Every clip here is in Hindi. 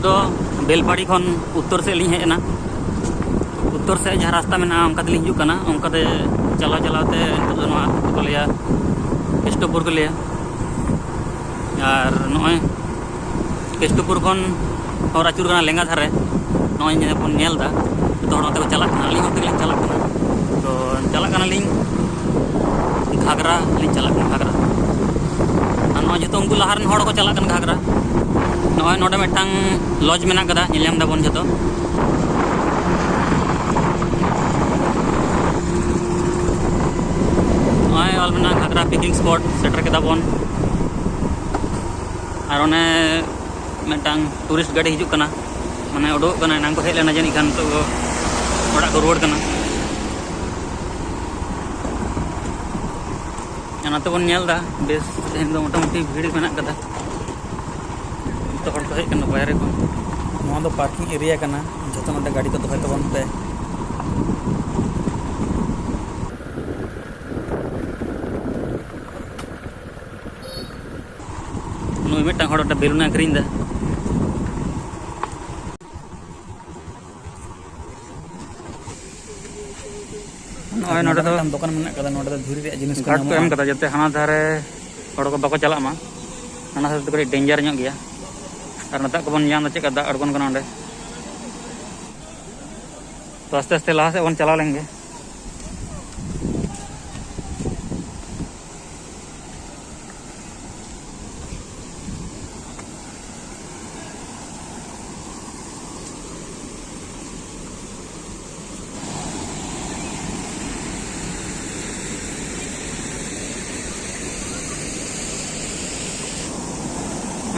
तो बेलपाड़ी खन उत्तर से लिंग हेजना उत्तर से जहाँ रास्ता में उनकाते लिंग हिजुग कना उनकाते चलाव चलावते तो नोआ को लिया केष्टपुर को लिया और नॉय केष्टपुर खन और आचुर कना लेंगा धारे नॉय बन नेलदा तो होते को चला कना लिंग होते चला कना तो चला कना लिंग घाघरा लिंग चला कना घाघरा और नॉय जो उनको लहारन हड़ को चला कना घाघरा नॉय नोडे मिटांग लॉज मेना कदा निलम दाबन जतो नॉय ऑल मेना घाघरा पिकनिक स्पॉट सेटर के दाबन और ओने मिटांग टूरिस्ट गाड़ी हिजुग कना माने उडोक कना नांग को हेज लेना जानी खान तो ओड़ा को रोड कना अनाते बन नेलदा बेस तेहन दो मोटामुटी भीड़ मेना कदा तो हड़ को हेज कना बाहर को नोआ दो पार्किंग एरिया कना जतो नोडे गाड़ी को दोहय तबन पे नुई मिटांग हड़ बेलुन आखरिंग दा नॉय नोडे दो दुकान मेना कदा नोडे दो धुरी रे जिनिस को एम कदा जते हाना धारे हड़ को बाको चला मा हाना से तो डेंजर ᱧᱚᱜ गया और नता को बन जान चेक दा अड़गन कना ओंडे तो आस्ते आस्ते लहा से बन चला लेंगे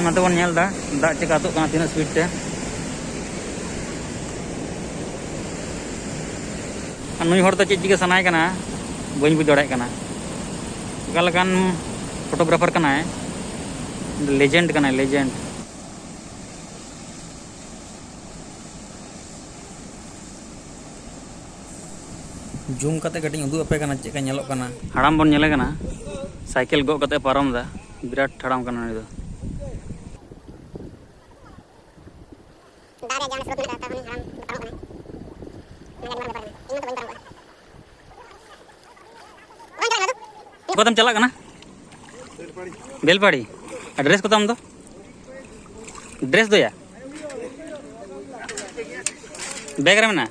नते बन नेल दा दा चेक आतो कना तीना स्पीड ते नुई हड़ तो चेक चिके सनाय कना बइन बुझ दड़ाय कना का लकान फोटोग्राफर कना है लेजेंड कना लेजेंड जूम कते कटिंग उदु अपे कना चेक नेलो कना हड़ाम बन नेले कना साइकिल गो कते पारम दा बिराट हड़ाम कना नि दो दारे जाने स्रोत में रहता हूं हम बताओ कना चला कना बेलपाड़ी ड्रेस को दो ड्रेस दो या बैग रे मेना